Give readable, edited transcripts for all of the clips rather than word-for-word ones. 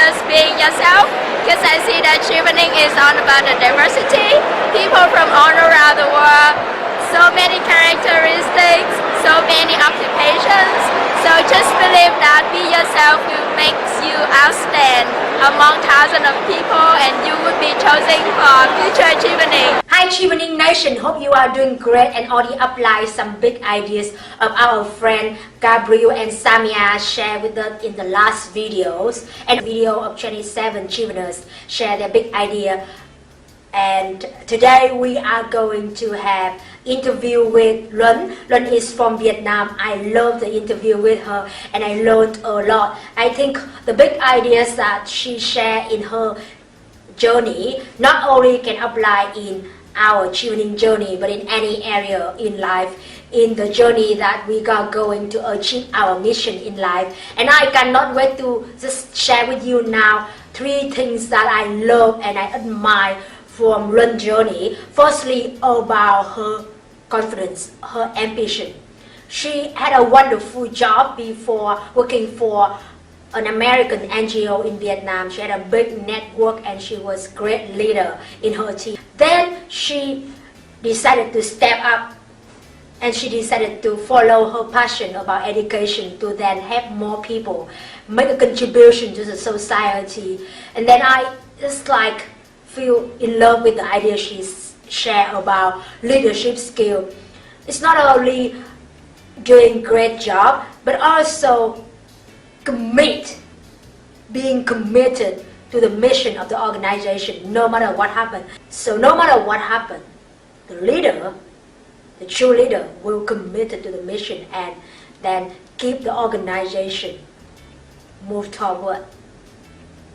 just being yourself, because I see that Chevening is all about the diversity, people from all around the world, so many characteristics, so many occupations. So just believe that be yourself will make you outstand among thousands of people, and you will be chosen for future Chevening. Hi Chevening Nation, hope you are doing great and already apply some big ideas of our friend Gabriel and Samia shared with us in the last videos, and the video of 27 Cheveners share their big idea. And today we are going to have interview with Luan. Luan is from Vietnam. I love the interview with her and I learned a lot. I think the big ideas that she shared in her journey not only can apply in our Chevening journey, but in any area in life, in the journey that we are going to achieve our mission in life. And I cannot wait to just share with you now 3 things that I love and I admire from Luan's journey. Firstly, about her confidence, her ambition. She had a wonderful job before working for an American NGO in Vietnam. She had a big network and she was a great leader in her team. Then she decided to step up and she decided to follow her passion about education to then help more people, make a contribution to the society. And then I just feel in love with the idea she shared about leadership skill. It's not only doing great job, but also being committed to the mission of the organization no matter what happens. So no matter what happens, the leader, the true leader, will commit to the mission and then keep the organization move toward,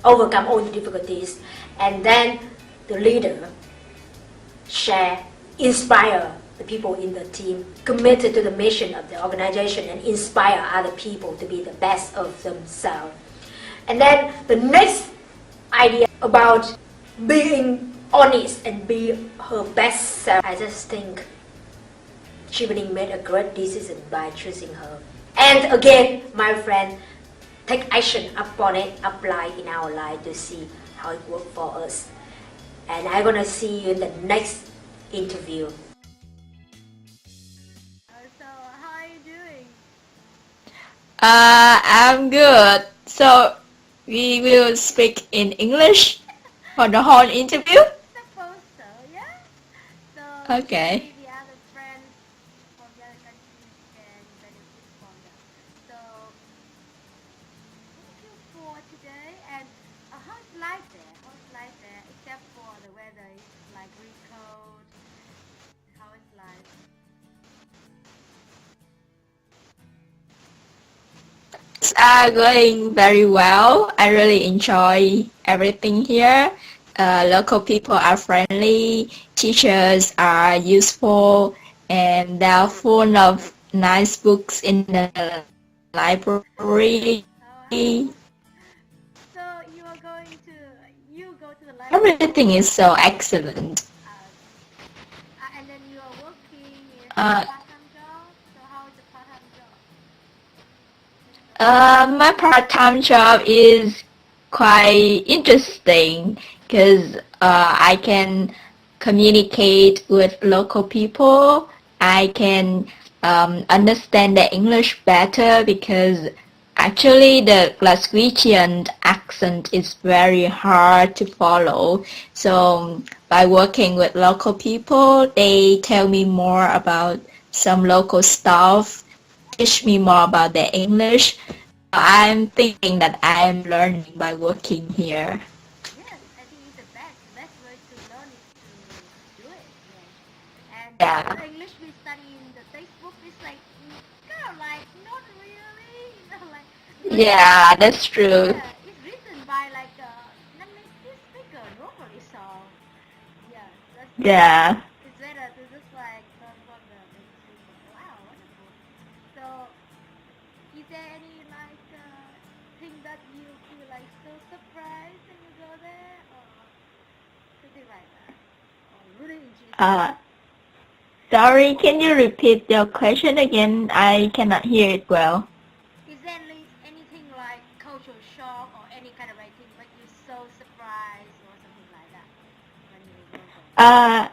overcome all the difficulties, and then the leader inspire the people in the team, committed to the mission of the organization and inspire other people to be the best of themselves. And then the next idea about being honest and be her best self, I just think Chevening made a great decision by choosing her. And again, my friend, take action upon it, apply in our life to see how it works for us. And I'm gonna see you in the next interview. So, how are you doing? I'm good. So we will speak in English for the whole interview? Suppose so, yeah? So, Okay. maybe the other friends from the other countries can benefit from that. So, thank you for today. And how's life there? How's life there? Except for the weather, it's like really cold. How is life? Going very well. I really enjoy everything here. Local people are friendly, teachers are useful, and they are full of nice books in the library. So, you go to the library. Everything is so excellent. And then you are working in a Uh, part-time job. So, how is the part-time job? My part-time job is quite interesting because I can communicate with local people. I can understand the English better because actually the Glaswegian accent is very hard to follow. So by working with local people, they tell me more about some local stuff, teach me more about the English. I'm thinking that I'm learning by working here. Yes, I think it's the best way to learn is to do it. Yes. And Yeah. the English we study in the textbook is like kind of like not really, because Yeah, that's true. yeah, it's written by like a non-native speaker normally. So yeah, that's Yeah. it's better to just like learn from the native speaker. Wow, wonderful. So is there any thing that you feel like so surprised when you go there, or something like that, or really interesting? Sorry, can you repeat your question again? I cannot hear it well. Is there anything like cultural shock or any kind of writing, but you're so surprised or something like that when you go there?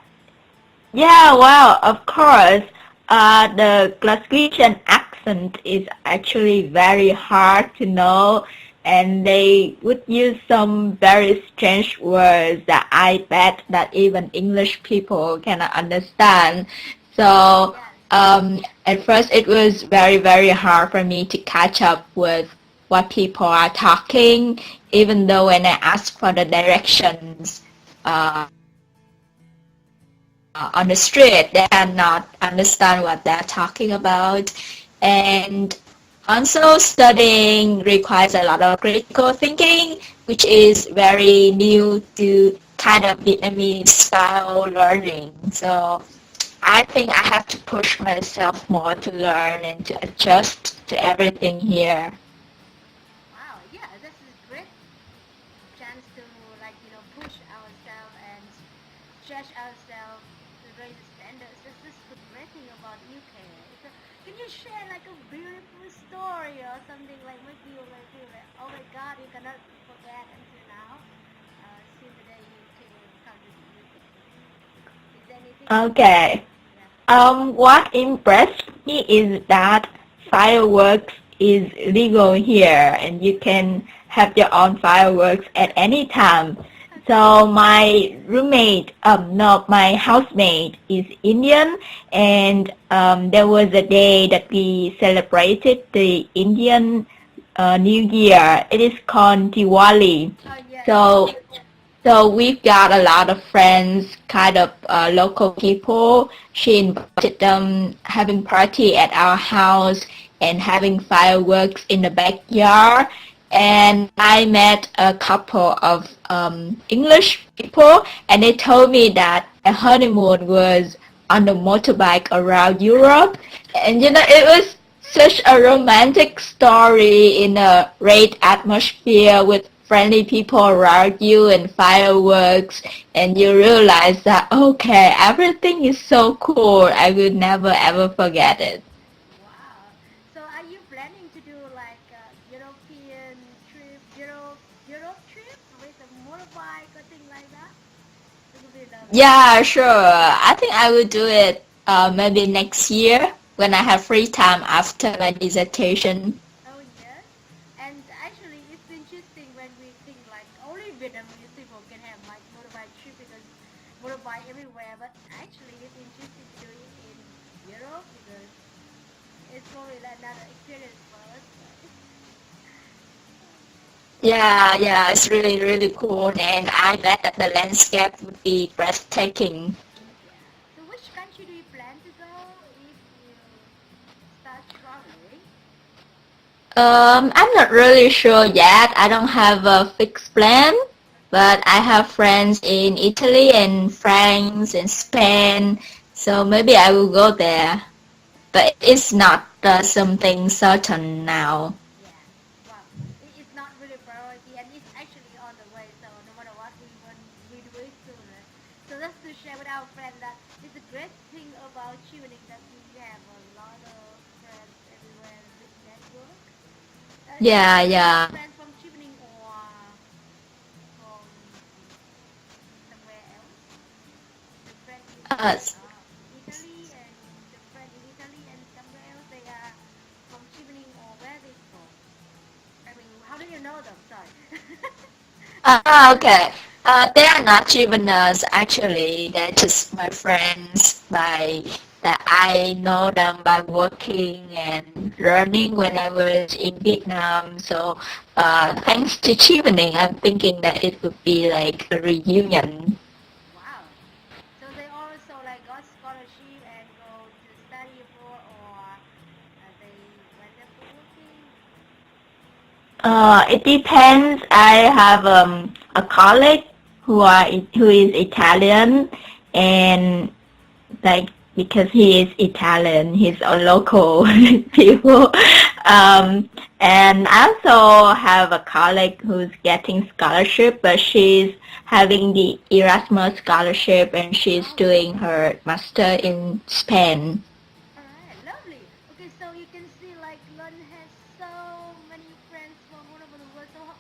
Yeah, well, of course, the Glaswegian accent is actually very hard to know, and they would use some very strange words that I bet that even English people cannot understand. So, Yes. at first it was very, very hard for me to catch up with what people are talking, even though when I ask for the directions, uh, on the street, they cannot understand what they're talking about. And also studying requires a lot of critical thinking, which is very new to kind of Vietnamese style learning. So I think I have to push myself more to learn and to adjust to everything here. Wow, yeah, that's a great chance to like push ourselves and judge ourselves to raise the standards. This is the great thing about UK. So, can you share like a beautiful story or something like make you like feel like oh my God you cannot forget until now since the day you came come to the UK? Is there anything like Okay. yeah? What impressed me is that fireworks is legal here and you can have your own fireworks at any time. Okay. So my roommate, no, my housemate is Indian and there was a day that we celebrated the Indian New Year. It is called Diwali. Oh yes, So so we've got a lot of friends, kind of local people. She invited them having party at our house and having fireworks in the backyard. And I met a couple of English people, and they told me that their honeymoon was on the motorbike around Europe. And it was such a romantic story in a great atmosphere with friendly people around you and fireworks, and you realize that okay, everything is so cool. I will never ever forget it. wow. So are you planning to do like a European trip, Europe trip with a motorbike or thing like that? It would be lovely. Yeah, sure. I think I will do it maybe next year when I have free time after my dissertation. Oh yes, and actually it's interesting when we think like only Vietnamese people can have like motorbike trip because motorbike everywhere, but actually it's interesting to do it in Europe because it's probably like another experience for us. Right? Yeah, it's really, really cool, and I bet that the landscape would be breathtaking. Yeah. So which country do you plan to go if you start traveling? I'm not really sure yet. I don't have a fixed plan, but I have friends in Italy and France and Spain, so maybe I will go there. But it's not something certain now. Yeah. Well, it's not really priority, and it's actually on the way. So no matter what, we do it sooner. So that's to share with our friend that it's a great thing about Chevening that we have a lot of friends everywhere in this network. Do you Yeah, have any yeah. friends from Chevening or from somewhere else? The friend in Uh, Italy and the friend in Italy and somewhere else they are from Chevening or where they from? I mean, how do you know them? Sorry. okay. They are not Cheveners actually. They're just my friends by that I know them by working and learning when I was in Vietnam. So thanks to Chevening, I'm thinking that it would be like a reunion. Wow. So they also like got scholarship and go to study abroad or they went there for working? It depends. I have a colleague who is Italian, and like because he is Italian, he's a local people. And I also have a colleague who's getting scholarship, but she's having the Erasmus scholarship and she's Oh, doing her master in Spain. alright, lovely. Okay, so you can see like Lon has so many friends from all over the world. So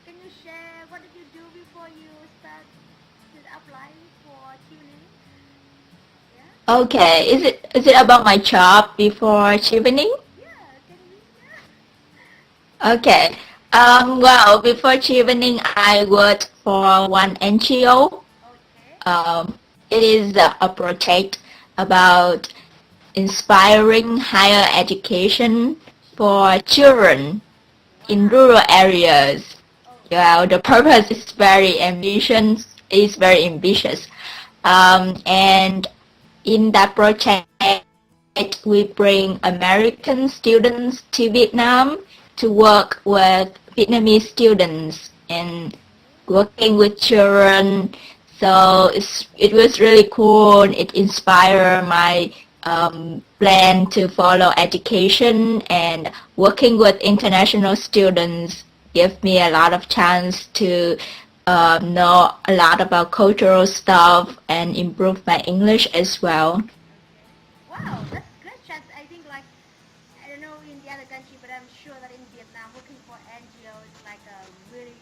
can you share share what did you do before you start to apply for tuning? Yeah? Okay, is it about my job before Chevening? Yeah, can you? Okay. Well, before Chevening, I worked for one NGO. Okay. It is a project about inspiring higher education for children in Wow. rural areas. Okay. Yeah, the purpose is very ambitious. And in that project, we bring American students to Vietnam to work with Vietnamese students and working with children. So it was really cool. It inspired my plan to follow education, and working with international students give me a lot of chance to know a lot about cultural stuff and improve my English as well. Okay. Wow, that's great chance. I think like I don't know in the other country, but I'm sure that in Vietnam, working for NGO is like a really,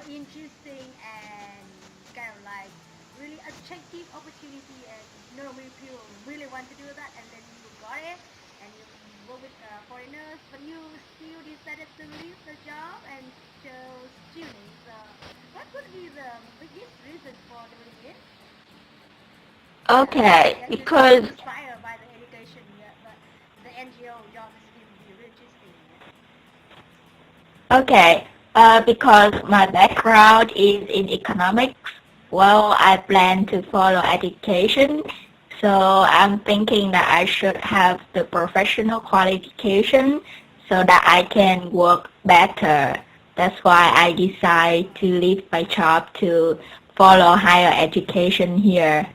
interesting and kind of like really attractive opportunity. And normally people really want to do that, and then you got it, and you work with foreigners, but you still decided to leave the job and chose tuning. So, what would be the biggest reason for doing it? Okay, Yeah, you said because inspired by the education, yeah, but the NGO job is still be really interesting, okay, because my background is in economics. Well, I plan to follow education, so I'm thinking that I should have the professional qualification so that I can work better. That's why I decide to leave my job to follow higher education here.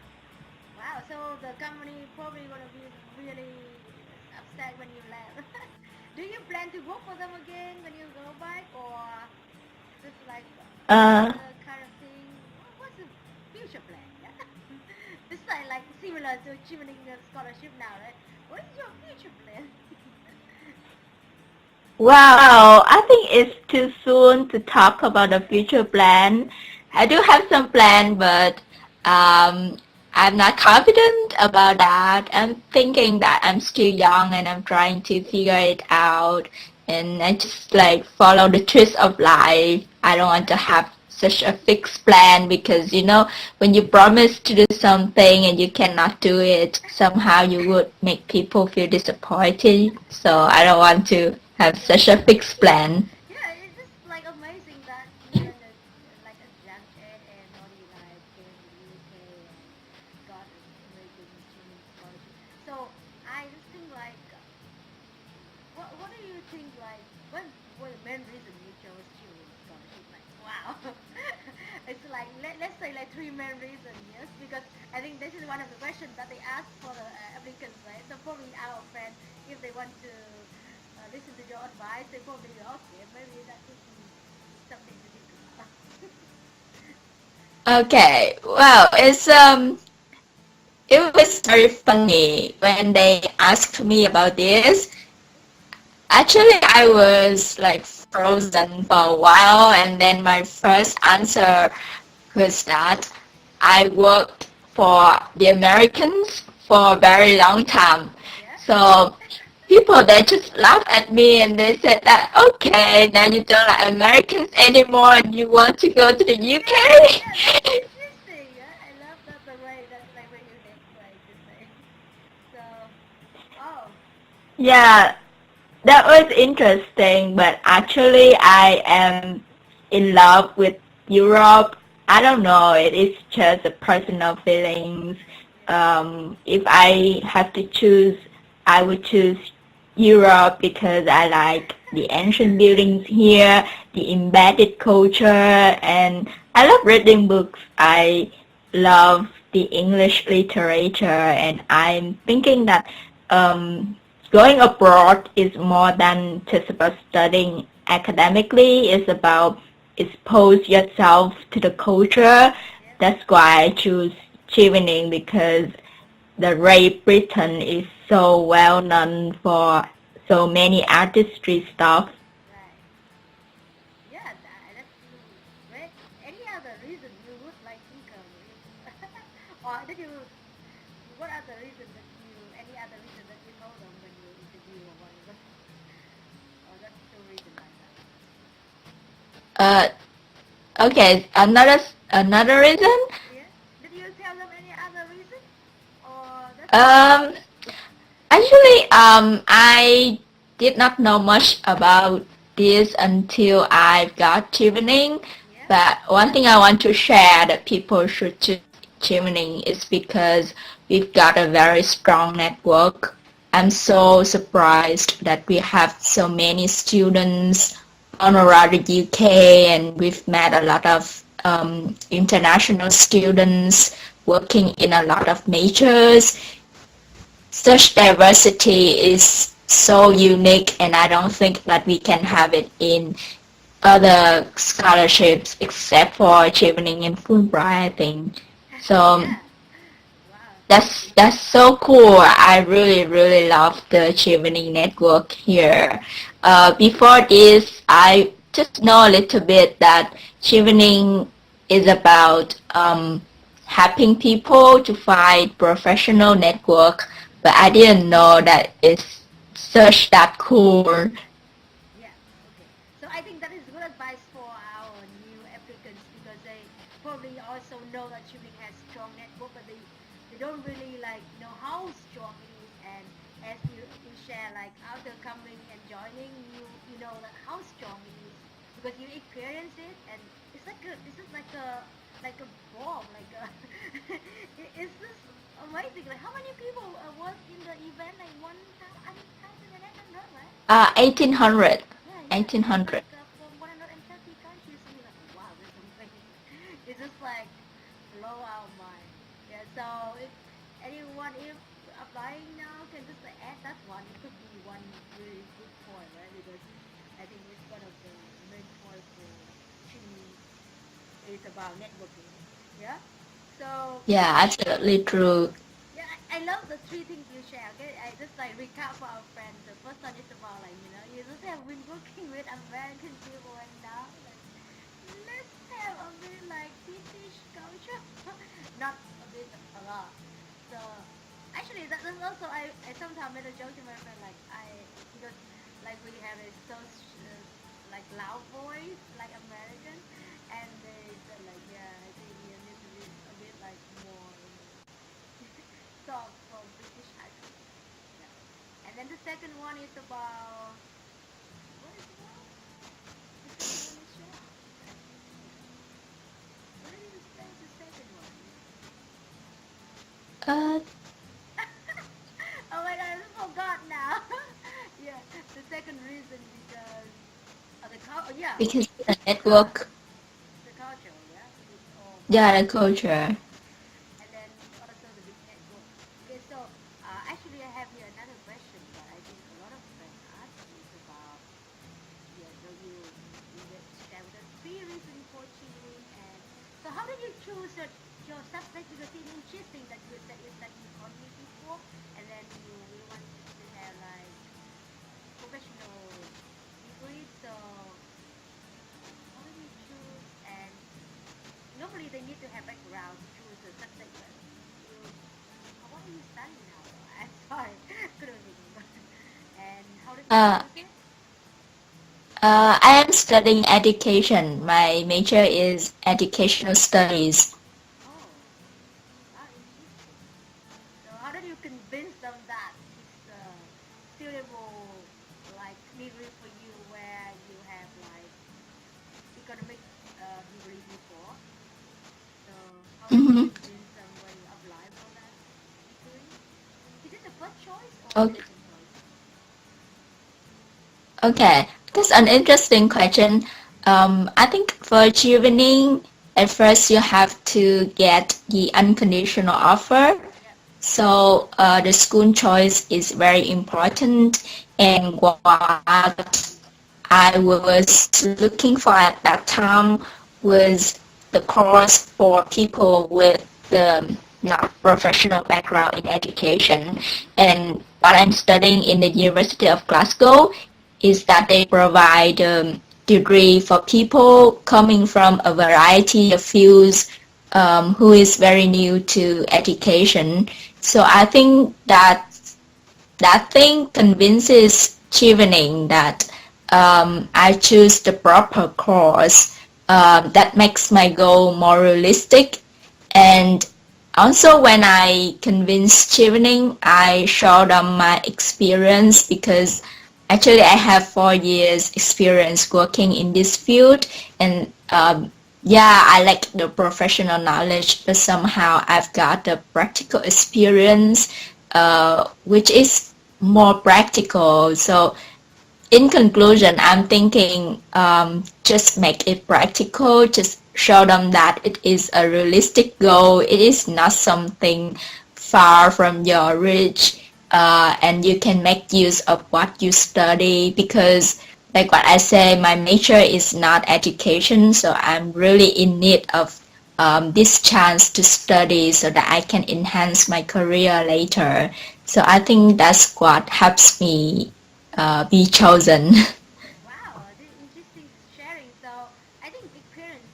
Wow, so the company probably gonna be really upset when you left. Do you plan to work for them again when you go back, or just like Uh, the kind of thing? What's the future plan? Yeah, this is like similar to achieving the scholarship now, right? What is your future plan? Well, I think it's too soon to talk about the future plan. I do have some plan, but I'm not confident about that. I'm thinking that I'm still young and I'm trying to figure it out. And I just like follow the twist of life. I don't want to have such a fixed plan because when you promise to do something and you cannot do it, somehow you would make people feel disappointed. So I don't want to have such a fixed plan. Yeah, it's just like amazing that you and like a young kid and already like came to the UK and got an amazing achievement scholarship. So I just think like, what do you think like, what were the main reason you chose achievement scholarship? Like wow, it's like let's say like three main reasons. Yes, because I think this is one of the questions that they ask for the applicants, right? So probably our friends, if they want to listen to your advice, they probably okay, maybe that could be something to think about. Okay, well, it was very funny when they asked me about this. Actually, I was like frozen for a while, and then my first answer was that I worked for the Americans for a very long time. Yeah. So people they just laughed at me and they said that okay, now you don't like Americans anymore and you want to go to the Yeah, that's UK. interesting. Yeah, I love that the way that like when you did like to say. So, oh, Yeah, that was interesting, but actually I am in love with Europe. I don't know, it is just a personal feelings. yeah, If I have to choose, I would choose Europe because I like the ancient buildings here, the embedded culture, and I love reading books. I love the English literature, and I'm thinking that um, going abroad is more than just about studying academically. It's about expose yourself to the culture. yeah, That's why I choose Chevening because the Great Britain is so well known for so many artistry stuff. right. Yeah, that's other reason you would like income? Or did you? What other reason that you? Any other reason that you told them when you interview or whatever? Or that's the reason like that? Okay, another reason. Yeah. Did you tell them any other reason? Or that's Um, Actually, I did not know much about this until I got Chevening. yeah. But one thing I want to share that people should choose Chevening is because we've got a very strong network. I'm so surprised that we have so many students all around the UK, and we've met a lot of international students working in a lot of majors. Such diversity is so unique, and I don't think that we can have it in other scholarships except for Chevening and Fulbright, I think. So Yeah. Wow. that's so cool. I really love the Chevening network here. Before this, I just know a little bit that Chevening is about helping people to find professional network, but I didn't know that it's such that cool. Yeah. Okay. So I think that is good advice for our new applicants because they probably also know that Chevening has strong network, but they don't really like know how strong it is. And as you share like after coming and joining, you know like how strong it is because you experience it, and it's like a this is like a bomb, like a it's just amazing. Like how many people was in the event? Like 1,800, right? 1800. Yeah, yeah. 1800. Like, from 130 countries, and you're like, wow, that's amazing. It's just like blow our mind. Yeah. So if anyone if applying now can just like add that one, it could be one really good point, right? Because I think it's one of the main points for Chini is about networking. Yeah. So Yeah, absolutely true. yeah, I love the three things you share. Okay, I just like recap for our friends. The first one is about like you just have been working with American people, and now like, let's have a bit like British culture, not a bit, a lot. So actually, that's also I sometimes made a joke to my friend like because like we have a so like loud voice like American, and they said like yeah, I think you need to be a bit like more. Soft for British accent. Yeah. And then the second one is about what is it about? The second one is short. What did you say the second one? Uh, Oh my god, I forgot now. Yeah, the second reason because yeah, because the network, the culture, yeah, it's all yeah, the culture. and then also the big network. Okay, so actually I have here another question that I think a lot of friends ask me is about yeah, so you get share with us three reasons for cheating and so how did you choose your subject because it's interesting that you said you studied economy before and then you wanted to have like professional degree so how did you choose and normally they need to have background to choose a subject but you what are you studying now? I'm sorry, couldn't remember. And how did you Uh, choose it? I am studying education. My major is educational studies. Oh, ah, interesting. So how did you convince them that it's suitable like degree for you where you have like economic degree before? So how did you Mm-hmm. convince them when you apply for that degree? Is it the first choice or the Okay. second choice? Okay, that's an interesting question. I think for Chevening, at first you have to get the unconditional offer. Yep. So the school choice is very important. And what I was looking for at that time was the course for people with the not professional background in education. And what I'm studying in the University of Glasgow is that they provide degree for people coming from a variety of fields who is very new to education. So I think that thing convinces Chevening that I choose the proper course that makes my goal more realistic. And also when I convinced Chevening, I showed them my experience because actually I have 4 years experience working in this field, and yeah, I like the professional knowledge, but somehow I've got the practical experience, which is more practical. So in conclusion, I'm thinking just make it practical, just show them that it is a realistic goal. It is not something far from your reach, and you can make use of what you study because like what I say, my major is not education, so I'm really in need of this chance to study so that I can enhance my career later. So I think that's what helps me be chosen. Wow, this is interesting sharing. So I think experience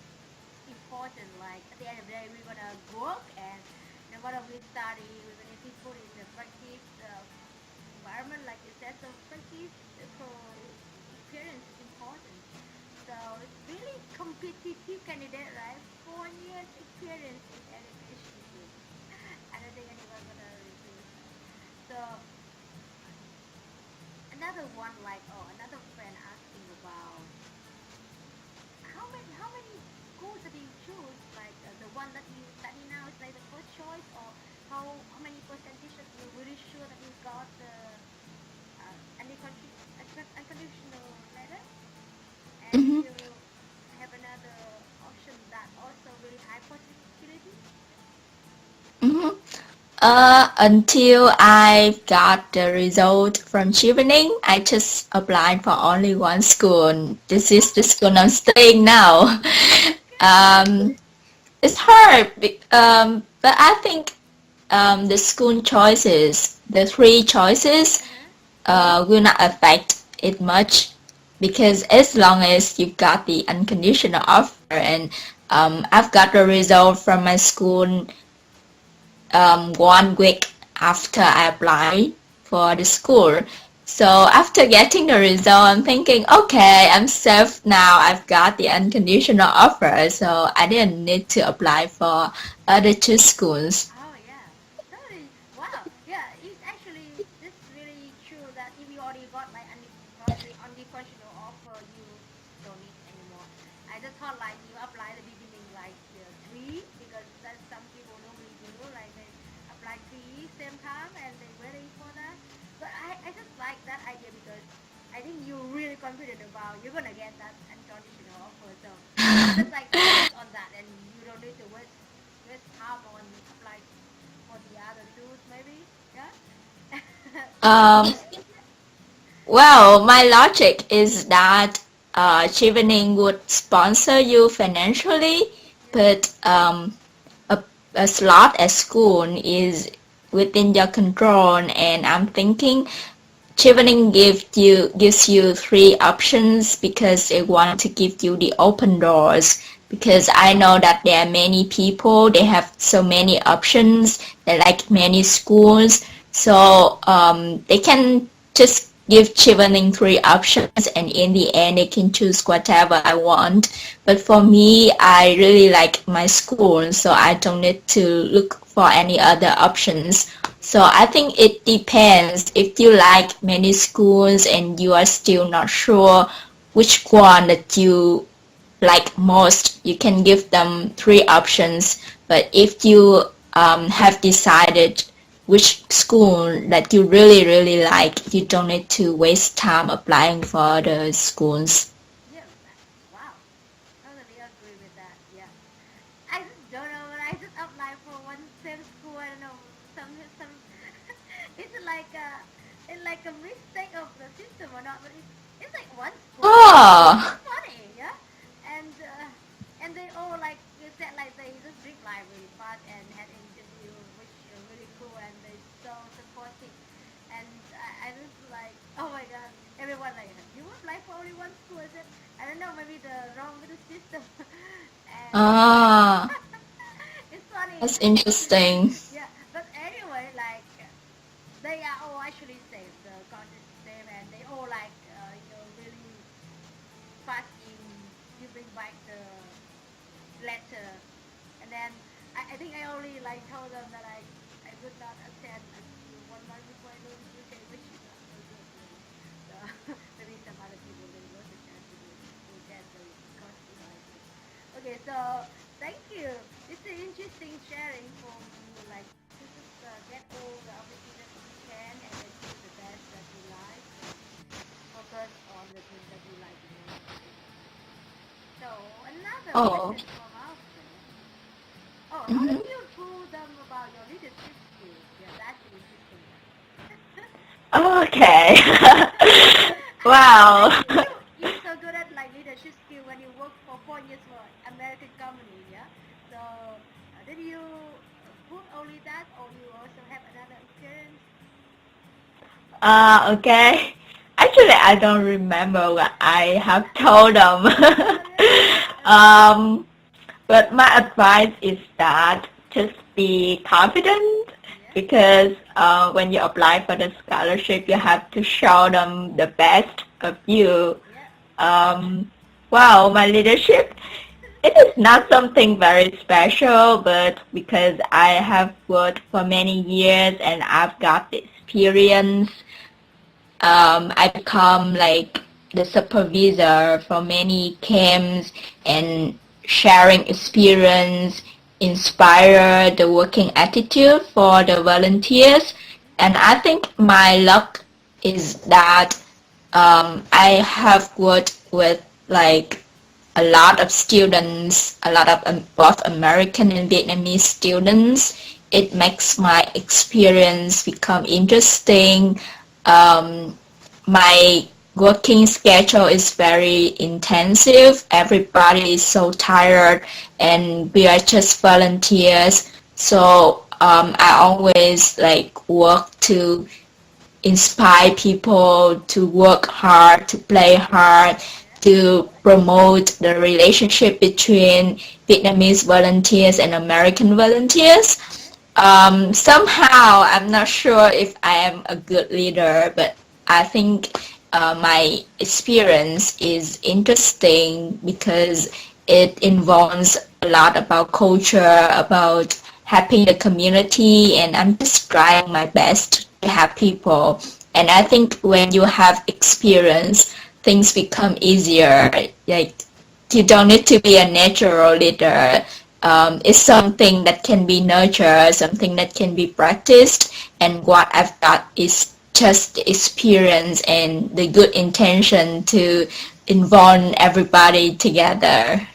is important. Like at the end of the day, we're gonna work, and whatever we study, we're gonna be put in the practice environment, like you said. So practice for experience is important. So it's really competitive candidate, right? 4 years experience in education. I don't think anyone gonna refuse. So another one, like, oh, another friend asking about how many schools that you choose, like the one that you study now is like the first choice, or how many percentages you're really sure that you got the unconditional letter, and Mhm. you have another option that also really high possibility. Mhm. Until I got the result from Chevening, I just applied for only one school. This is the school I'm staying now. Okay. It's hard, but I think the school choices, the three choices, Uh-huh. will not affect it much because as long as you got the unconditional offer and I've got the result from my school 1 week after I applied for the school. So after getting the result, I'm thinking, okay, I'm safe now. I've got the unconditional offer, so I didn't need to apply for other two schools. Oh yeah, totally. Wow. Yeah, it's actually this really true that if you already got like unconditional offer, you don't need anymore. I just thought like you apply the beginning like three, because that's some people normally do, like they apply three same time and they waiting for that. But I just like that idea because I think you're really confident about you're gonna get that unconditional offer. So you just like focus on that, and you don't need to waste time on apply for the other tools maybe. Yeah. Um, well, my logic is that Chevening would sponsor you financially, Yeah. but a, a slot at school is within your control, and I'm thinking Chevening gives you three options because they want to give you the open doors. Because I know that there are many people, they have so many options, they like many schools, so they can just give Chevening three options, and in the end they can choose whatever I want. But for me, I really like my school, so I don't need to look for any other options. So I think it depends. If you like many schools and you are still not sure which one that you like most, you can give them three options. But if you have decided which school that you really, really like, you don't need to waste time applying for the schools. Yeah. Wow. Totally agree with that. Yeah. I just don't know, but I just apply for one same school. I don't know. Some. It's like a mistake of the system or not, but it's like one school. Oh, It's funny, yeah. And they all like you said, like they just reply really fast and had an interview, which really cool, and they so supportive. And I just like, oh my god, everyone like, you apply for only one school. I said, I don't know, maybe the wrong with the system. And Ah, it's funny. that's interesting. Yeah, but anyway, like they are all actually safe. The content is safe, and they all like really fast in giving back the letter. And then I think I only like told them that I would not attend until 1 month before I go to UK, which is not so good. Really. So maybe some other people they will the chance to do that because like it. Okay, so thank you. It's an interesting sharing for me. Like to just get all the opportunity you can and then do the best that you like and focus on the things that you like the most. So another Oh. question from our friend. Oh, how Mhm. did you told them about your leadership skills? Yeah, that's an interesting one. Okay. I Wow. think you so good at like leadership skill when you work for 4 years for American company, yeah. So did you put only that, or you also have another experience? Okay. Actually, I don't remember what I have told them. Oh really? um, but my advice is that just be confident Yeah. because when you apply for the scholarship, you have to show them the best of you. Yeah. Um, wow, my leadership, it is not something very special, but because I have worked for many years and I've got the experience, I become like the supervisor for many camps and sharing experience, inspire the working attitude for the volunteers. And I think my luck is that I have worked with like a lot of students, a lot of both American and Vietnamese students. It makes my experience become interesting. Um, my working schedule is very intensive. Everybody is so tired, and we are just volunteers. So I always like work to inspire people to work hard, to play hard, to promote the relationship between Vietnamese volunteers and American volunteers. Yeah. Somehow, I'm not sure if I am a good leader, but I think my experience is interesting because it involves a lot about culture, about helping the community, and I'm just trying my best to help people. And I think when you have experience, things become easier. Like you don't need to be a natural leader. It's something that can be nurtured, something that can be practiced. And what I've got is just the experience and the good intention to involve everybody together.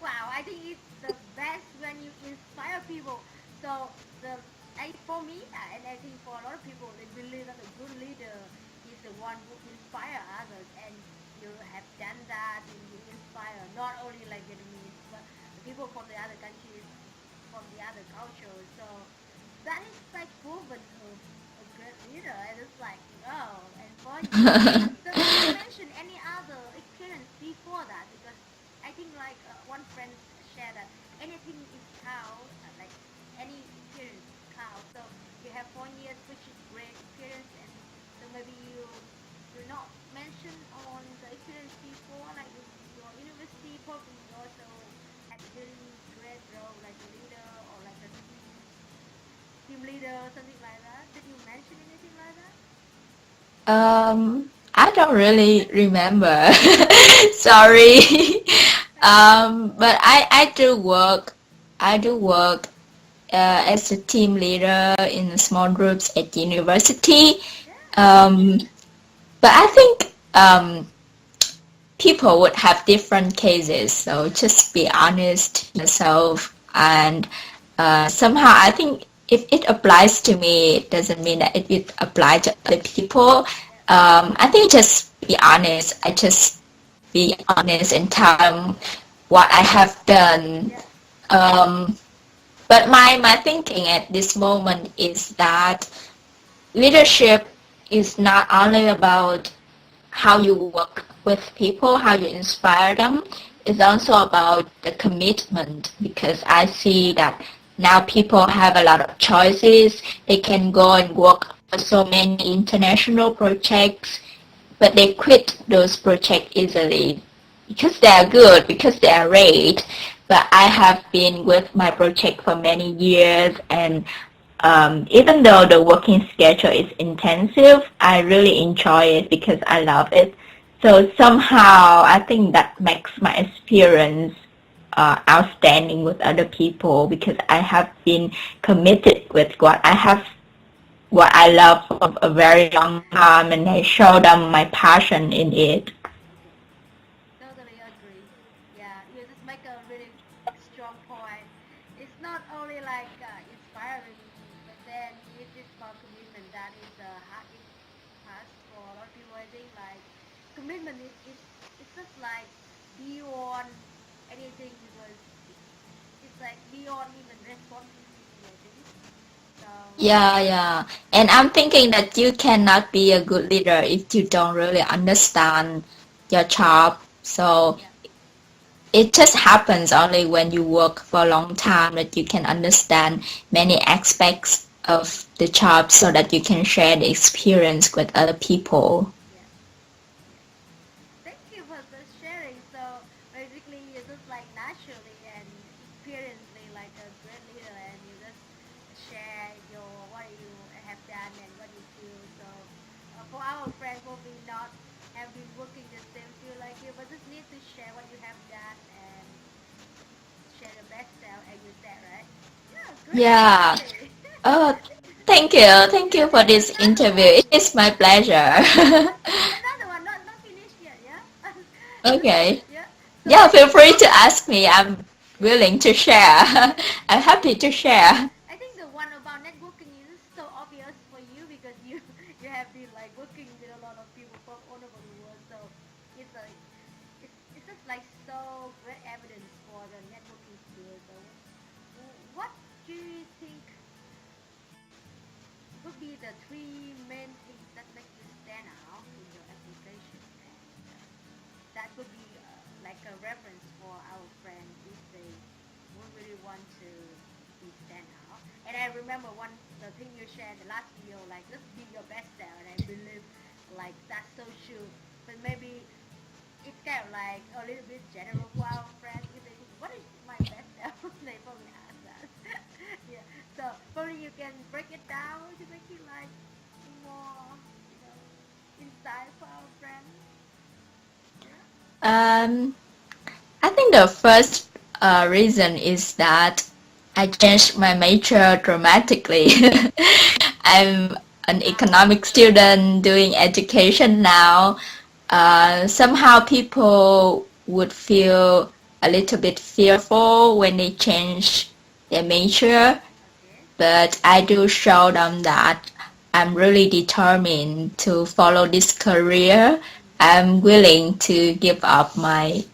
Wow, I think it's the best when you inspire people. So for me, and I think for a lot of people, they believe that a good leader is the one who inspire others, and you have done that, and you inspire not only like Vietnamese, but the people from the other countries, from the other cultures. So that is like proven of a great leader, and it's like oh, and for you. So did you mention any other experience before that? Because I think like one friend shared that anything is count, like any experience count. So you have 4 years, which is great experience, and so maybe you not mention on the experience before, like your university probably you also had a really great role, like a leader or like a team leader, something like that. Did you mention anything like that? I don't really remember. Sorry. But I do work. I do work as a team leader in small groups at university. Yeah. Um, but I think people would have different cases, so just be honest yourself. And somehow, I think if it applies to me, it doesn't mean that it would apply to other people. Yeah. I think just be honest. I just be honest and tell them what I have done. Yeah. Um, but my thinking at this moment is that leadership is not only about how you work with people, how you inspire them. It's also about the commitment, because I see that now people have a lot of choices. They can go and work for so many international projects, but they quit those projects easily because they are good, because they are great. But I have been with my project for many years, and even though the working schedule is intensive, I really enjoy it because I love it. So somehow I think that makes my experience outstanding with other people, because I have been committed with what I love for a very long time, and I show them my passion in it. Totally agree. Yeah, you just make a really strong point. It's not only like inspiring, but then it is about commitment. That is a hard task for a lot of people. I think like commitment is it's just like beyond anything, because it's like beyond even responsibility. I think so. Yeah. And I'm thinking that you cannot be a good leader if you don't really understand your job. So Yeah. it just happens only when you work for a long time that you can understand many aspects of the job, so that you can share the experience with other people. Yeah. Yeah. Thank you for the sharing. So basically, you just like naturally and experiencely like a great leader, and you just share your what you have done and what you feel. So for our friends who may not have been working the same field like you, but just need to share what you have done and share the best self, as you said, right? Yeah, great Yeah. story. Oh, thank you. Thank you for this Another interview. one. It is my pleasure. Another one. Not finished yet. Yeah. Just, Okay. yeah. So Yeah, I feel think free to ask me. I'm yeah. willing to share. I'm happy to share. I think the one about networking is so obvious for you because you have been like working with a lot of people from all over the world. So it's like it's just like so great evidence for the networking skills. So what do you think would be the three main things that make you stand out in your application? And that would be like a reference for our friends if they would really want to be stand out. And I remember one the thing you shared the last video, like just be your best self, and I believe like that's so true. But maybe it's kind of like a little bit general for our friends if they think, what is my best self? They probably ask that. Yeah. So probably you can break it down to make it like more, inside for our friends. Yeah. Um, I think the first reason is that I changed my major dramatically. I'm an Wow. economic student doing education now. Somehow people would feel a little bit fearful when they change their major, Okay. but I do show them that I'm really determined to follow this career. I'm willing to give up my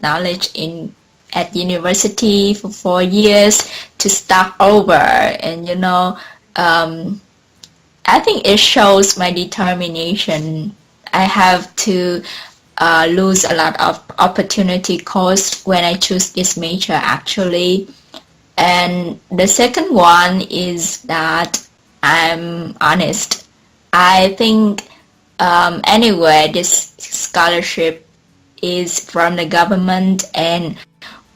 knowledge in at university for 4 years to start over, and um, I think it shows my determination. I have to lose a lot of opportunity cost when I choose this major actually. And the second one is that I'm honest. I think anyway, this scholarship is from the government, and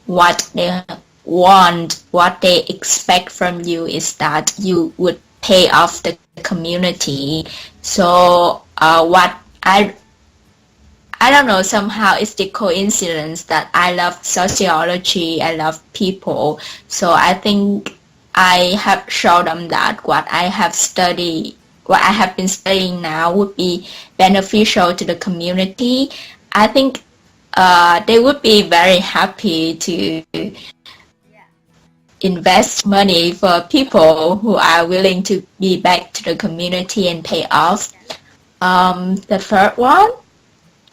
what they want, what they expect from you is that you would pay off the community. So what I don't know, somehow it's the coincidence that I love sociology, I love people. So I think I have shown them that what I have been studying now would be beneficial to the community. I think they would be very happy to Yeah. invest money for people who are willing to be back to the community and pay off. Yeah. The third one,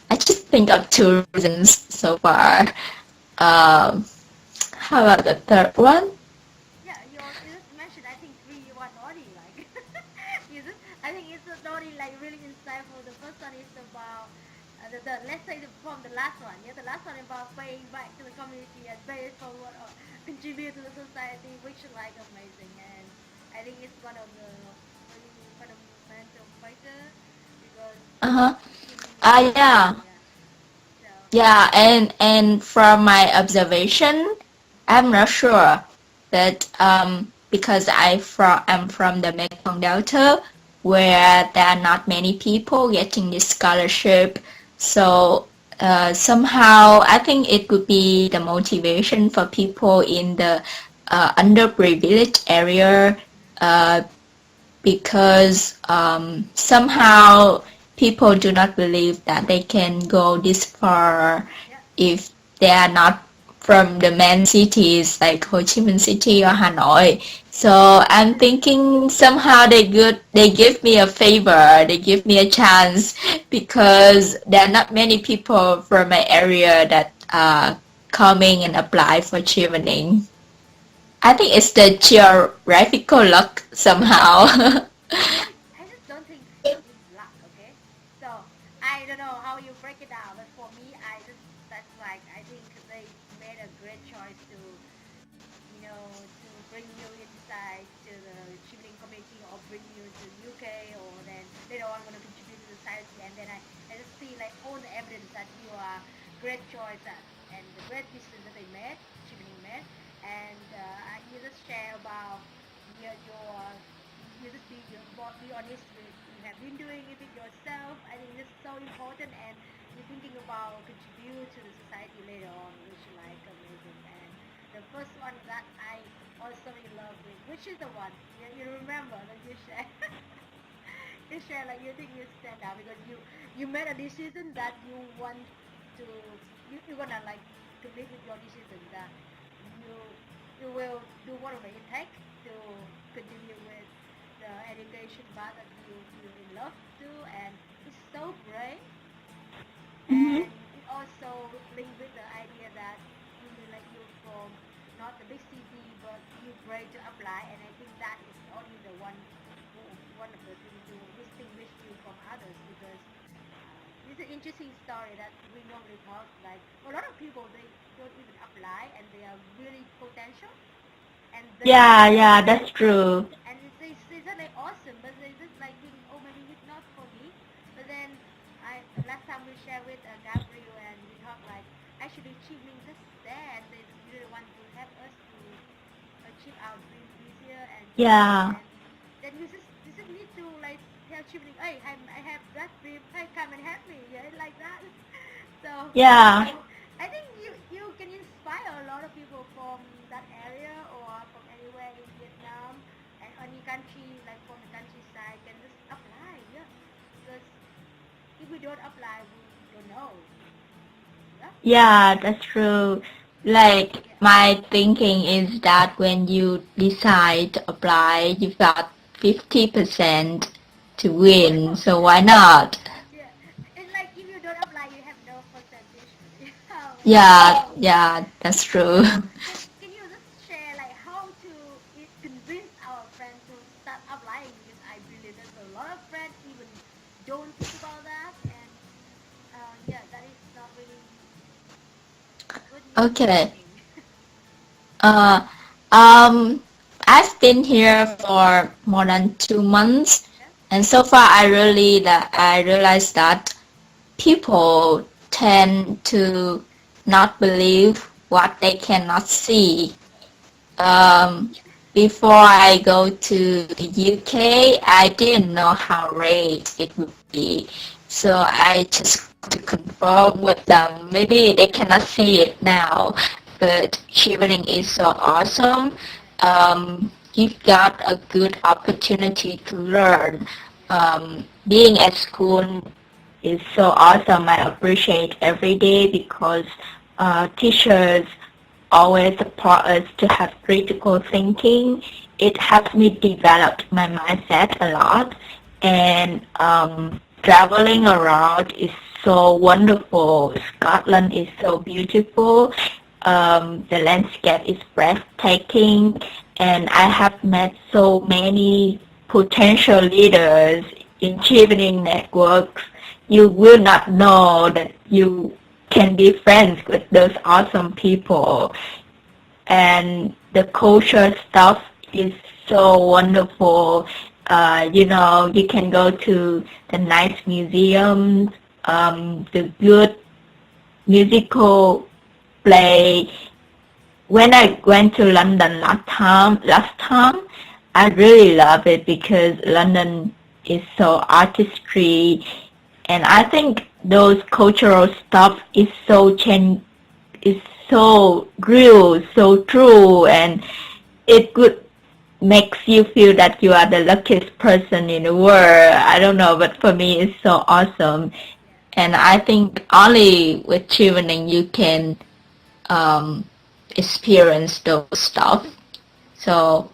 I just think of two reasons so far. Um, how about the third one? Yeah, you just mentioned I think three you are naughty like you just I think it's a naughty like really insightful. The first one is about let's say from the last one, the last one about paying back to the community and pay forward or contribute to the society, which is like amazing, and I think it's one of the really fundamental factor because Uh-huh. Yeah. yeah. So Yeah, and from my observation, I'm not sure, but because I'm from the Mekong Delta, where there are not many people getting this scholarship, so somehow I think it could be the motivation for people in the underprivileged area, uh, because somehow people do not believe that they can go this far yeah, if they are not from the main cities like Ho Chi Minh City or Hanoi. So I'm thinking somehow they give me a favor, they give me a chance because there are not many people from my area that are coming and apply for Chevening. I think it's the geographical luck somehow. I just don't think it's luck, okay? So I don't know how you break it down, but for me, that's like I think they made a great choice to to bring you inside to the Chevening community or bring you to UK or then later on want to contribute to society, and then I just see like all the evidence that you are great choice and the great decision that they made, Chevening made, and you just share about your you just be honest with you have been doing it yourself. I think it's so important, and you're thinking about contribute to the society later on, which is like amazing. And the first one that I also in love with, which is the one you remember that you share. You share like you think you stand out because you made a decision that you want to you gonna like commit with your decision that you you will do whatever it takes to continue with the education path that you love to, and it's so great. Mhm. And it also linked with the idea that like you from not the big city, but you great to apply, and I think that is only the one of the things to distinguish you from others because it's an interesting story that we normally talk like a lot of people they don't even apply and they are really potential and they Yeah, yeah, that's true. and they said like awesome, but they just like think, oh maybe it's not for me. But then I last time we shared with Gabriel and we talked like actually achieving just there, and they really want to help us to achieve our dreams easier and quicker. Yeah, And then you just need to like tell achieving, hey, I have that dream, hey, come and help me, yeah, like that. So yeah, I think you can inspire a lot of people from that area or from anywhere in Vietnam and any country like from the countryside can just apply, yeah. Because if we don't apply, we don't know, yeah, yeah, that's true. Like yeah, my thinking is that when you decide to apply, you've got 50% to win, so why not? yeah. It's like if you don't apply, you have no percentage. Oh my god. Yeah, yeah, that's true. Can you just share like how to convince our friends to start applying? Because I believe there's a lot of friends even don't think about that, and yeah, that is not really what you Okay. think. Uh, um, I've been here for more than 2 months, Yeah, and so far I realized that people tend to not believe what they cannot see. Um, Before I go to the UK, I didn't know how great it would be. So I just to confirm with them. Maybe they cannot see it now, but Chevening is so awesome. You've got a good opportunity to learn. Being at school is so awesome. I appreciate every day because teachers always support us to have critical thinking. It helps me develop my mindset a lot. And traveling around is so wonderful. Scotland is so beautiful. The landscape is breathtaking. And I have met so many potential leaders in Chevening networks. you will not know that you can be friends with those awesome people. And the culture stuff is so wonderful. You can go to the nice museums, the good musical play. When I went to London last time, I really love it because London is so artistry, and I think those cultural stuff is so real, so true, and it would makes you feel that you are the luckiest person in the world. I don't know, but for me, it's so awesome, and I think only with Chevening you can um, experience those stuff. So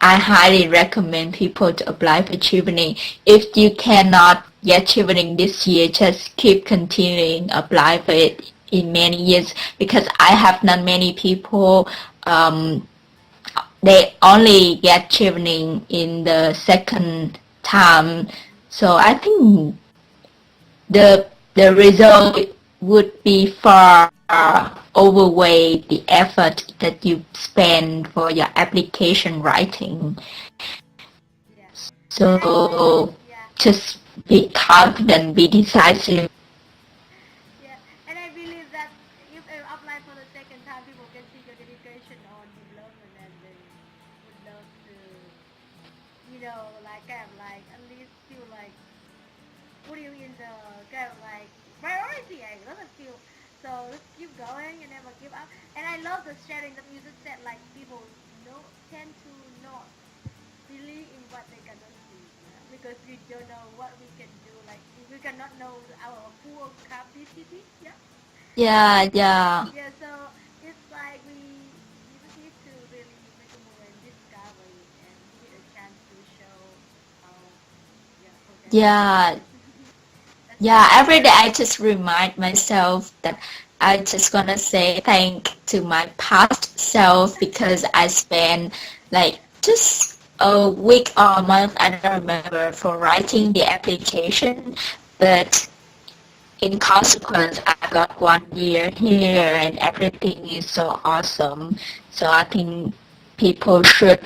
I highly recommend people to apply for Chevening. If you cannot get Chevening this year, just keep continuing apply for it in many years, because I have known many people they only get Chevening in the second time. So I think the result would be far overweigh the effort that you spend for your application writing. Yeah. So Yeah. just be confident, be decisive. Yeah. And I believe that if I apply for the second time, people can see your dedication on development, and they would love to, like kind of like at least feel like put you in the kind of like priority. I love it feel. So let's keep going and never give up. And I love the sharing that you just said, like people tend to not believe in what they cannot see, because we don't know what we can do. Like we cannot know our full capacity. Yeah. Yeah, yeah. Yeah. So it's like we just need to really make a move and discover it, and give it a chance to show how Yeah, That's yeah, every day I just remind myself that I just gonna say thank to my past self because I spent like just a week or a month, I don't remember, for writing the application, but in consequence I got 1 year here and everything is so awesome. So I think people should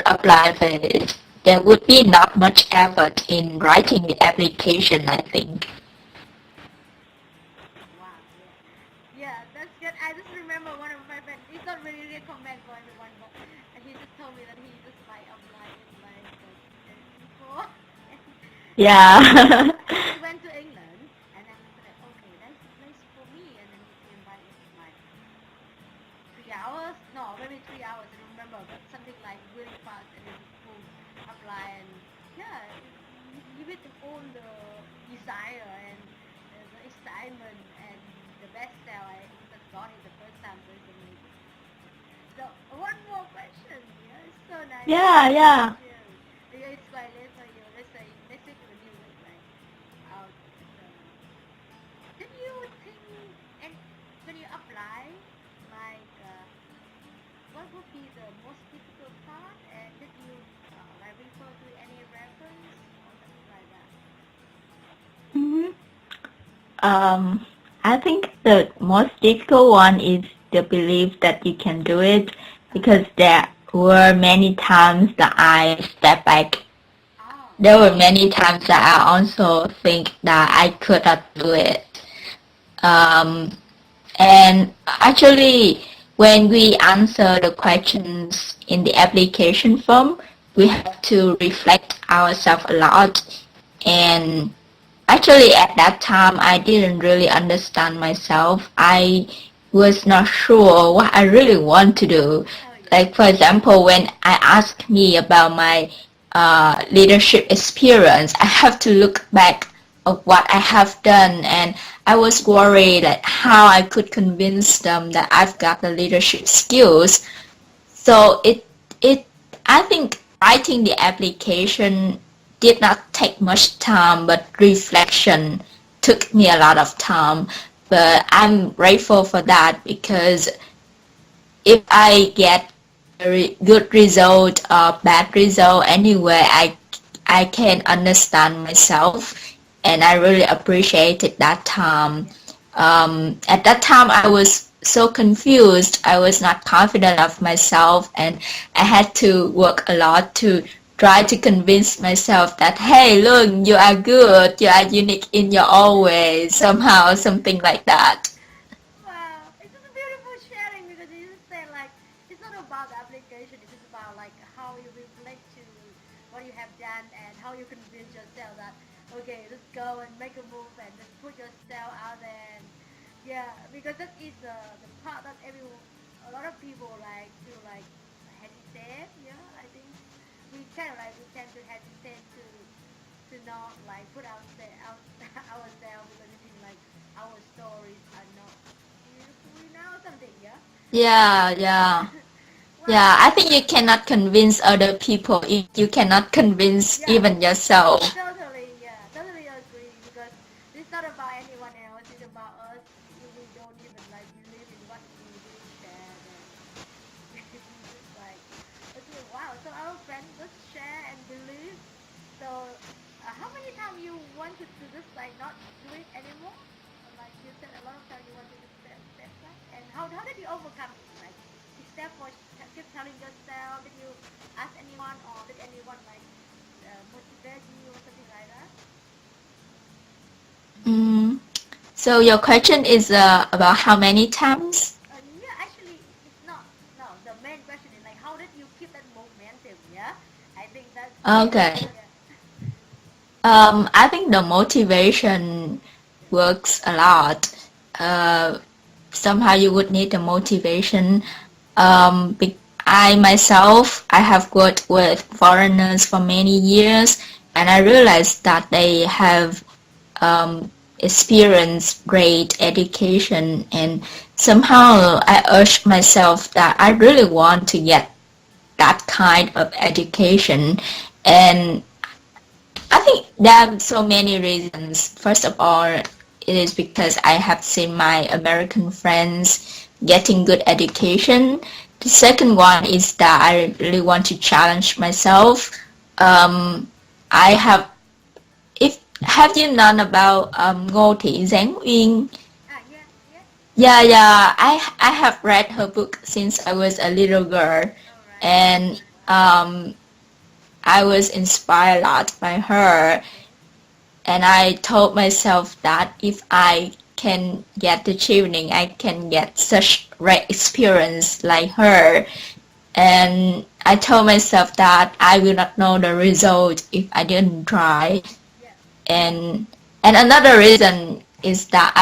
apply for it. There would be not much effort in writing the application, I think. wow. Yeah. Yeah, that's good. I just remember one of my friends. He not really recommend for everyone, but he just told me that he just like applied in like before. Yeah. He went to England, and then he said, okay, that's the place for me. And then he came back in like 3 hours. No, maybe 3 hours. I don't remember, but something like really fast. And then he could apply, and yeah, give it all the desire and the excitement and the best sell. I just got it the first time. So it's amazing. So one more question. Yeah, it's so nice. Yeah, yeah. Yeah, it's quite late for you. Let's say next week when you was like out. So, did you think, and when you apply, like what would be the most difficult part, and did you like refer to any reference or something like that? I think the most difficult one is the belief that you can do it, because there were many times that I step back. Oh. There were many times that I also think that I could not do it. And actually, when we answer the questions in the application form, we have to reflect ourselves a lot. And actually, at that time, I didn't really understand myself. I was not sure what I really want to do. Like, for example, when I ask me about my leadership experience, I have to look back of what I have done, and I was worried like how I could convince them that I've got the leadership skills. So I think writing the application did not take much time, but reflection took me a lot of time. But I'm grateful for that, because if I get a good result or bad result anyway, I can understand myself, and I really appreciated that time. At that time, I was so confused. I was not confident of myself, and I had to work a lot to try to convince myself that, hey, look, you are good, you are unique in your own way, somehow, something like that. Wow, it's just a beautiful sharing because you just say like it's not about the application, it's just about like how you reflect to what you have done and how you convince yourself that okay, let's go and make a move and just put yourself out there. And yeah, because that is the part that a lot of people like to like hesitate. Yeah, I think we kind of like we tend to hesitate to not like put ourselves because we think like our stories are not beautiful enough or something. Yeah. Yeah, yeah. Wow. Yeah, I think you cannot convince other people if you cannot convince Yeah. even yourself. Totally. Yeah. Totally agree because it's not about anyone else. It's about us. We don't even like believe in what we really share. And we just like okay, wow. So our friend just share and believe. So how many times you want to just like not do it anymore? Like you said, a lot of times you want to just step back. And how did you overcome it? Like you step for keep telling yourself. Did you ask anyone or did anyone like motivate you or something like that? Mm. So your question is about how many times? Yeah, actually, it's not. No, the main question is like, how did you keep that momentum? Yeah, I think that's Okay. yeah, I think the motivation works a lot. Uh, Somehow you would need the motivation. I myself, I have worked with foreigners for many years, and I realized that they have experienced great education, and somehow I urged myself that I really want to get that kind of education. And I think there are so many reasons. First of all, it is because I have seen my American friends getting good education. The second one is that I really want to challenge myself. I if have you known about Ngô Thị Giáng Uyên? yeah, yeah. Yeah. I have read her book since I was a little girl, All right. and Wow. I was inspired a lot by her. Okay. And I told myself that if I can get the Chevening, I can get such great experience like her. And I told myself that I will not know the result if I didn't try. Yeah. And another reason is that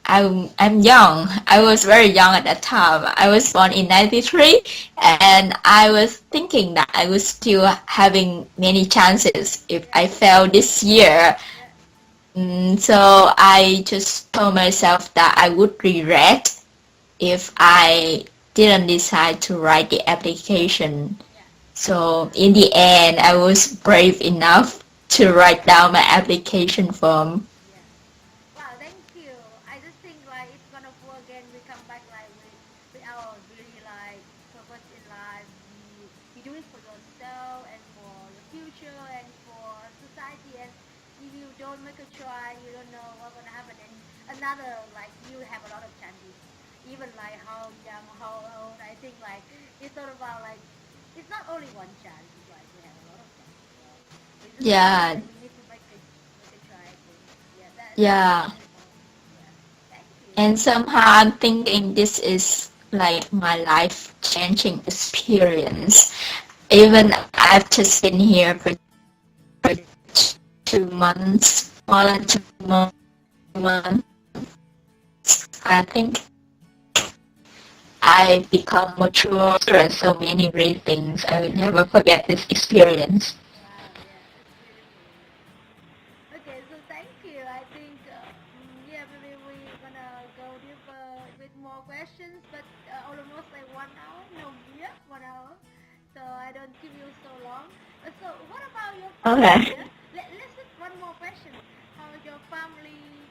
I'm young. I was very young at that time. I was born in 93, and I was thinking that I was still having many chances. If Yeah. I fail this year, Yeah. so I just told myself that I would regret if I didn't decide to write the application. Yeah. So in the end, I was brave enough to write down my application form. Yeah. Wow, thank you. I just think like it's wonderful again. We come back like with our really like purpose in life. We do it for yourself and for your future and for society. And if you don't make a try, you don't know what's gonna happen. And another like you have a lot of chances. Even like how young, how old. I think like it's all about like it's not only one chance. It's like we have a lot of chances. So we just Yeah, we need to make a try. I think. Yeah, that's yeah. beautiful. Yeah, thank you. And somehow I'm thinking this is like my life changing experience. Even I've just been here for 2 months, more than 2 months. I think I become mature and so many great things. I will never forget this experience. Wow, yeah, that's beautiful. Yeah. Okay, so thank you. I think yeah, maybe we're gonna go deeper with more questions, but almost like 1 hour. No, yeah, 1 hour. So I don't keep you so long. So what about your family? Okay. Yeah, let's just one more question. How your family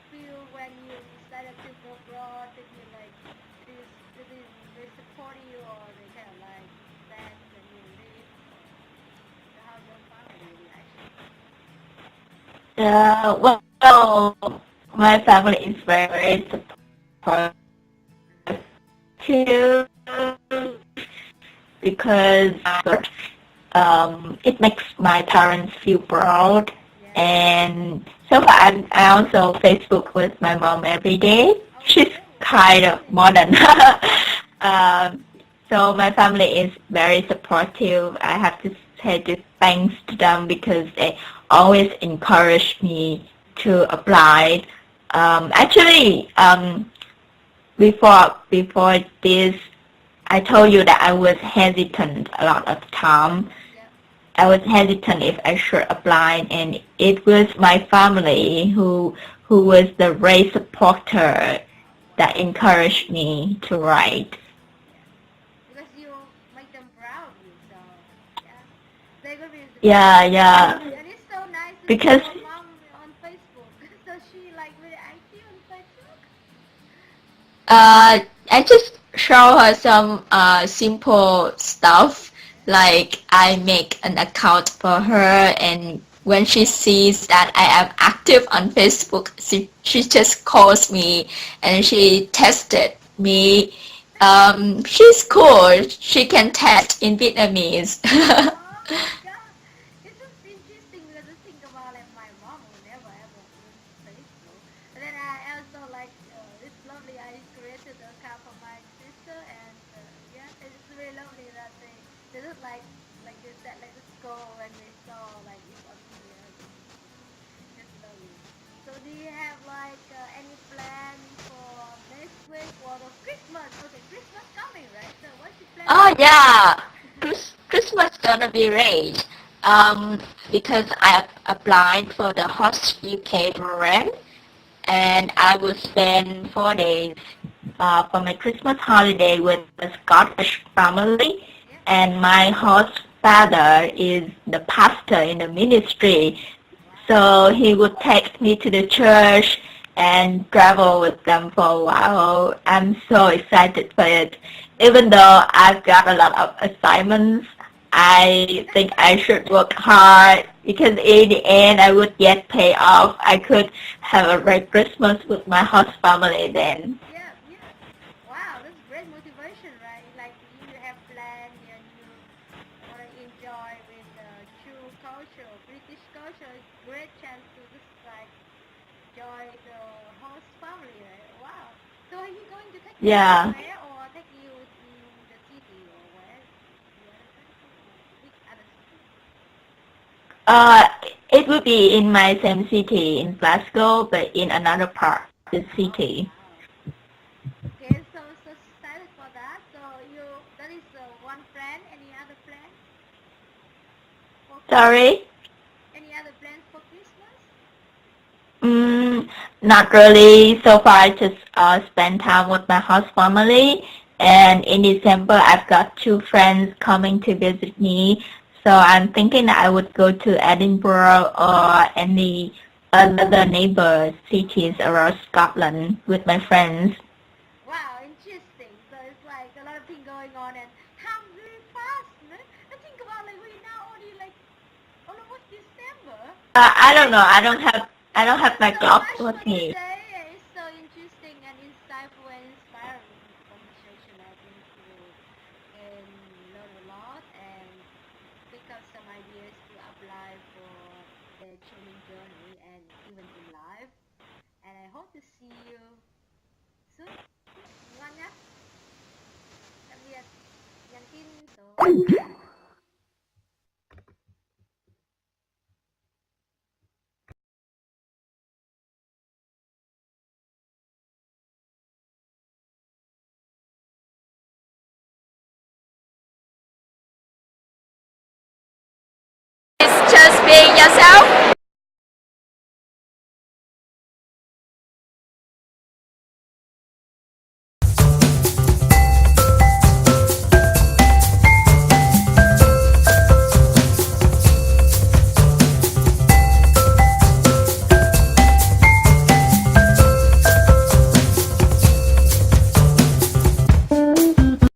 feel when you decided to go abroad? Did you like did they support you or they kind of like sad when you leave? Or so how your family reaction? Well, my family is very supportive because it makes my parents feel proud. And so far, I also Facebook with my mom every day. She's kind of modern. So my family is very supportive. I have to say this thanks to them because they always encourage me to apply. Actually, before this, I told you that I was hesitant a lot of time. I was hesitant if I should apply, and it was my family who was the great supporter that encouraged me to write. Because you make them proud of you, so yeah. They will be Yeah. and it's so nice to Because see your mom on Facebook. So she like really active on Facebook? I just show her some simple stuff, like I make an account for her, and when she sees that I am active on Facebook, she just calls me and she tested me. She's cool. She can text in Vietnamese. Oh my god. It's just interesting because I think about like my mom who never ever used Facebook. And then I also like, it's lovely I created an account for my sister and yeah, it's really lovely that they just like you said, like just go when they saw like you on here. It's lovely. So do you have like any plan for next week or the Christmas? Okay, Christmas coming, right? So what's your plan? Oh yeah, Christmas gonna be great. Because I applied for the Host UK program, and I will spend 4 days for my Christmas holiday with a Scottish family. And my host father is the pastor in the ministry, so he would take me to the church and travel with them for a while. I'm so excited for it. Even though I've got a lot of assignments, I think I should work hard because in the end I would get paid off. I could have a great Christmas with my host family then. Yeah. Wow, that's great motivation, right? Like you have planned and you want to enjoy with true culture, British culture. It's great chance to just like enjoy the host family, right? Wow. So are you going to take them Yeah. somewhere or take you in the city or where? The other country or which other city? Uh, it would be in my same city in Glasgow, but in another part of the Oh city. wow. Okay, so excited for that. So that is one plan. Any other plan for Christmas? Sorry? Any other plans for Christmas? Not really. So far, I just spend time with my host family. And in December, I've got 2 friends coming to visit me. So I'm thinking that I would go to Edinburgh or any other neighbor cities around Scotland with my friends. Wow, interesting. So it's like a lot of things going on and time very fast, man. I think about like we now only like almost December. I don't know. I don't have my So clock much with for me. today. It's so interesting and insightful and inspiring conversation. I think you can learn a lot and pick up some ideas to apply for the training journey and even in life. And I hope to see you soon. Luan nhé. Tạm biệt. Nhắn tin số It's just being yourself.